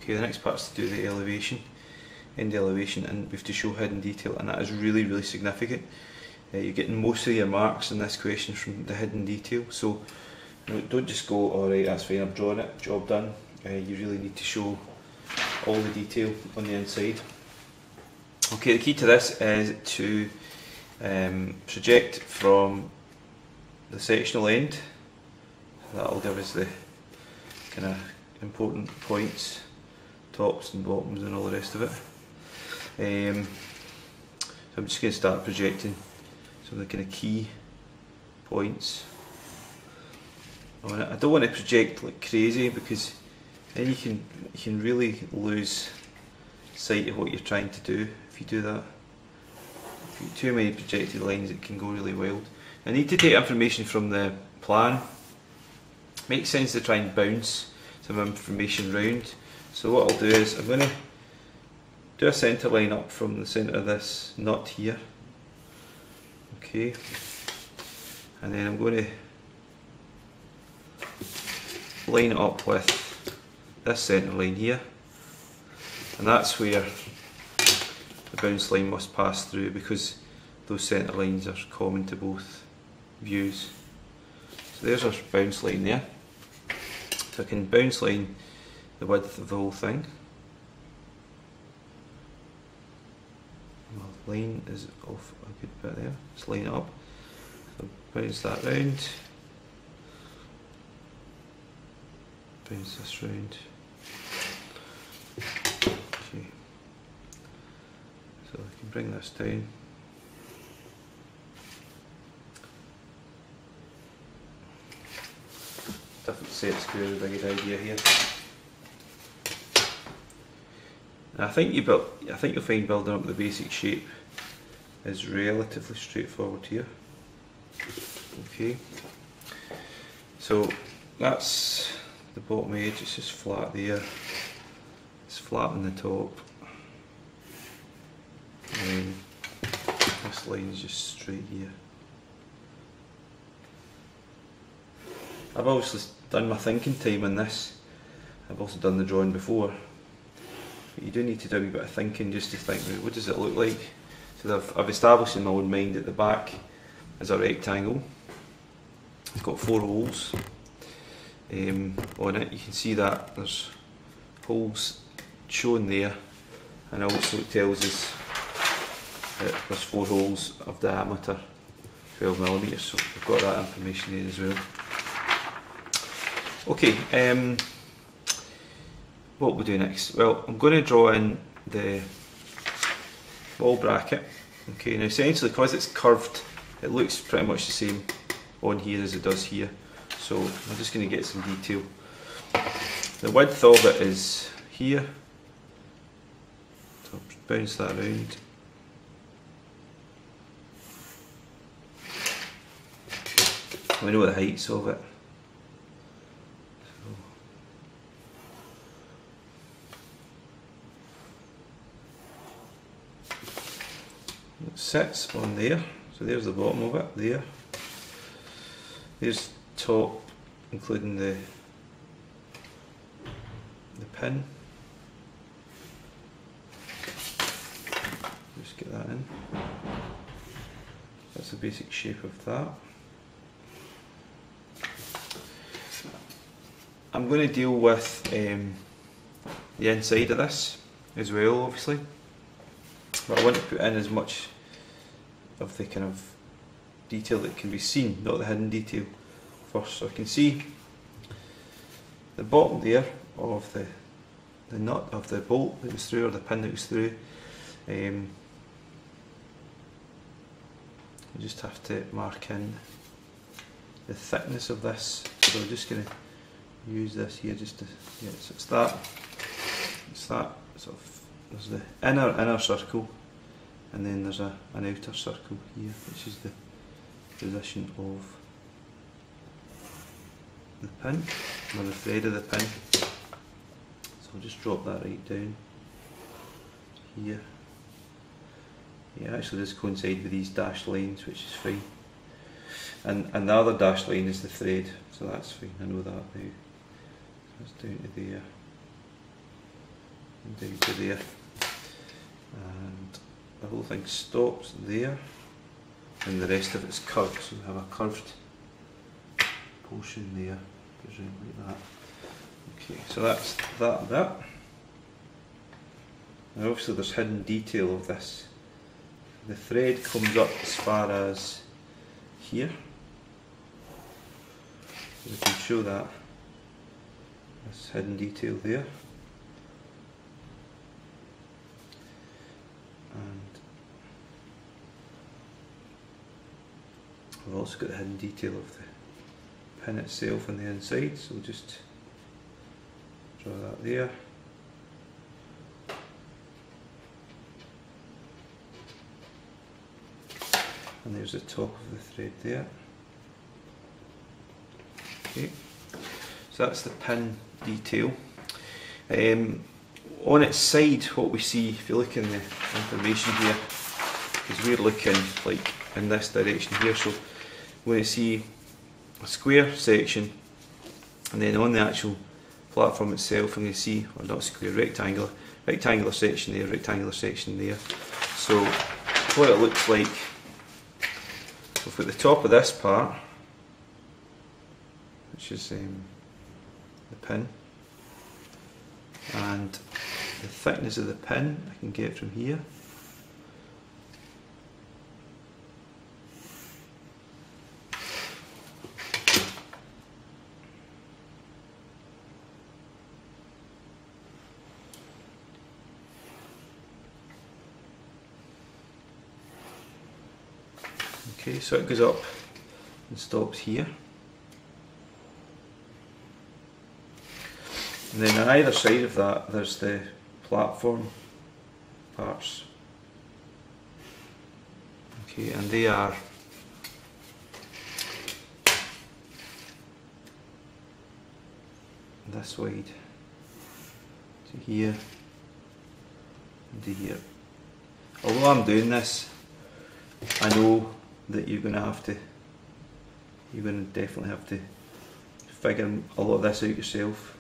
Okay, the next part is to do the elevation, end elevation, and we have to show hidden detail, and that is really significant. You're getting most of your marks in this question from the hidden detail, so don't just go, alright, that's fine, I've drawn it, job done. You really need to show all the detail on the inside. Okay, the key to this is to project from the sectional end. That'll give us the kind of important points, tops and bottoms and all the rest of it. So I'm just going to start projecting some of the kind of key points on it. I don't want to project like crazy, because then you can really lose sight of what you're trying to do if you do that. If you have too many projected lines, it can go really wild. I need to take information from the plan. Makes sense to try and bounce some information round. So what I'll do is I'm going to do a centre line up from the centre of this nut here. Okay, and then I'm going to line it up with this centre line here, and that's where the bounce line must pass through, because those centre lines are common to both views. So there's our bounce line there. So I can bounce line the width of the whole thing. Well, line is off a good bit there. Let's line it up. So bounce that round. Bounce this round. Okay. So I can bring this down. Different set square is a good idea here. And I think you'll find building up the basic shape is relatively straightforward here. Okay. So that's the bottom edge, it's just flat there. It's flat on the top. And then this line is just straight here. I've obviously done my thinking time on this. I've also done the drawing before. But you do need to do a wee bit of thinking just to think, what does it look like? So I've established in my own mind at the back is a rectangle. It's got 4 holes on it. You can see that there's holes shown there, and also it tells us that there's 4 holes of diameter 12mm, so we've got that information there as well. Okay, what we'll do next? Well, I'm going to draw in the wall bracket. Okay, now essentially because it's curved, it looks pretty much the same on here as it does here. So I'm just going to get some detail. The width of it is here. So I'll bounce that around. We know the heights of it. It sits on there, so there's the bottom of it, there. There's top, including the pin. Just get that in. That's the basic shape of that. I'm going to deal with the inside of this as well, obviously. But I want to put in as much of the kind of detail that can be seen, not the hidden detail first. So I can see the bottom there of the nut of the bolt that was through, or the pin that was through. I just have to mark in the thickness of this. So I'm just going to use this here just to, yeah, so it's that sort of, there's the inner circle, and then there's an outer circle here, which is the position of the pin, or the thread of the pin. So I'll just drop that right down here. Yeah, actually does coincide with these dashed lines, which is fine. And the other dashed line is the thread, so that's fine, I know that now. So that's down to there. and down to there, and the whole thing stops there, and the rest of it's curved, so we have a curved portion there, goes round like that. Okay, so that's that bit. And obviously there's hidden detail of this. The thread comes up as far as here. We can show that. This hidden detail there. And we've also got the hidden detail of the pin itself on the inside, so we'll just draw that there. And there's the top of the thread there. Okay, so that's the pin detail. On its side, what we see, if you look in the information here, because we're looking like in this direction here, so we're going to see a square section, and then on the actual platform itself, I'm going to see, or not square, rectangular section there, rectangular section there. So what it looks like, we've got the top of this part, which is the pin, and the thickness of the pin I can get from here. Okay, so it goes up and stops here. And then on either side of that there's the platform parts. Okay, and they are this wide to here and to here. Although I'm doing this, I know that you're going to definitely have to figure a lot of this out yourself,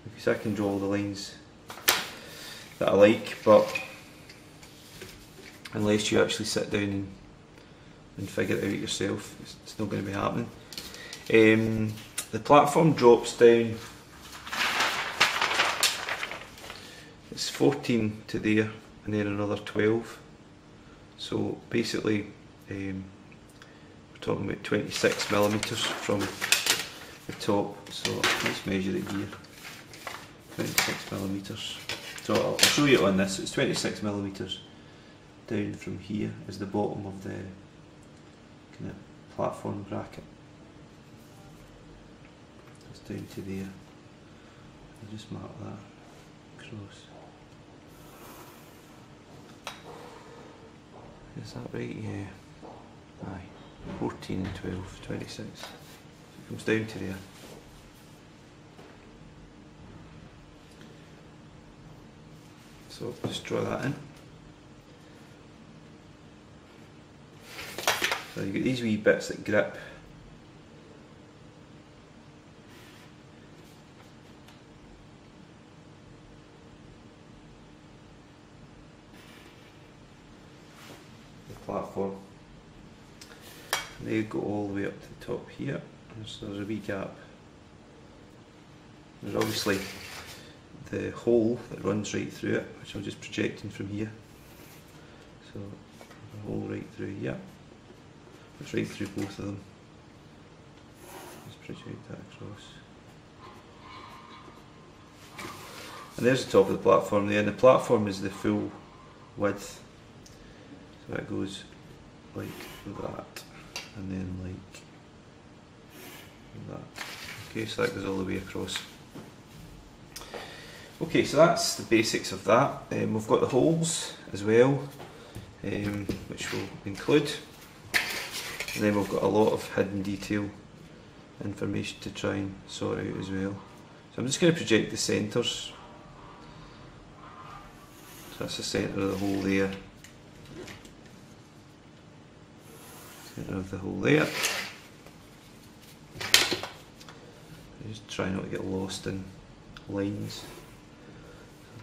because I can draw all the lines that I like, but unless you actually sit down and figure it out yourself, it's not going to be happening. The platform drops down, it's 14 to there, and then another 12. So basically, we're talking about 26 millimeters from the top. So let's measure it here. 26 millimeters. So I'll show you on this. It's 26 millimeters down from here is the bottom of the kind of platform bracket. It's down to there. I'll just mark that across. Is that right? Yeah. Aye. 14 and 12, 26. So it comes down to there. So just draw that in. So you get these wee bits that grip. The platform. And they go all the way up to the top here. So there's a wee gap. There's obviously the hole that runs right through it, which I'm just projecting from here. So a hole right through here. It's right through both of them. Just project that across. And there's the top of the platform there, and the platform is the full width. So it goes like that, and then like that. Okay, so that goes all the way across. Okay, so that's the basics of that. We've got the holes as well, which we'll include. And then we've got a lot of hidden detail information to try and sort out as well. So I'm just going to project the centres. So that's the centre of the hole there. Centre of the hole there. Just try not to get lost in lines.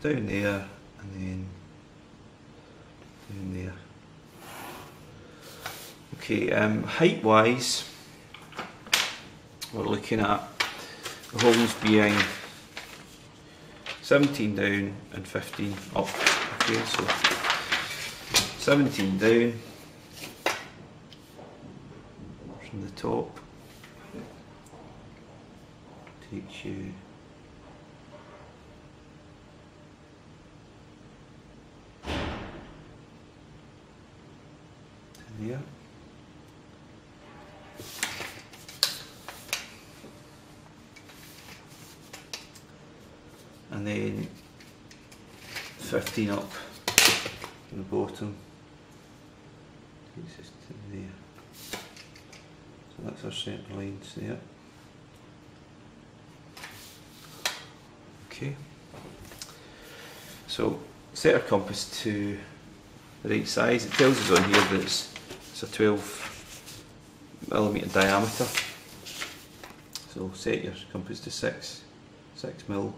down there and then down there. Okay, height wise, we're looking at the holes being 17 down and 15 up. Okay, so 17 down from the top takes you to there. And then 15 up from the bottom takes us to there. So that's our centre lines there. Okay. So set our compass to the right size. It tells us on here that it's a 12mm diameter. So set your compass to 6 mil.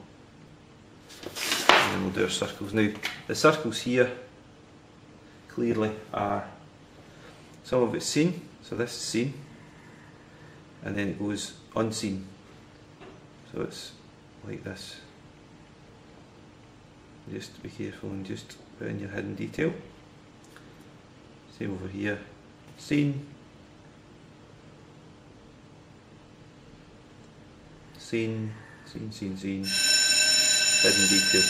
And then we'll do our circles. Now, the circles here clearly are, some of it's seen, so this is seen, and then it goes unseen. So it's like this. Just be careful and just put in your hidden detail. Same over here, seen, seen, seen, seen, seen, hidden detail.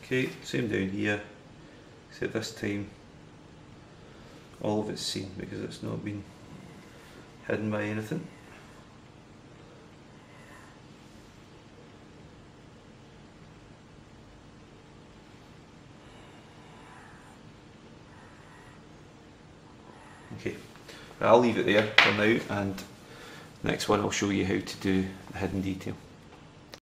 Okay, same down here, except this time all of it's seen because it's not been hidden by anything. Okay, I'll leave it there for now, and next one I'll show you how to do the hidden detail.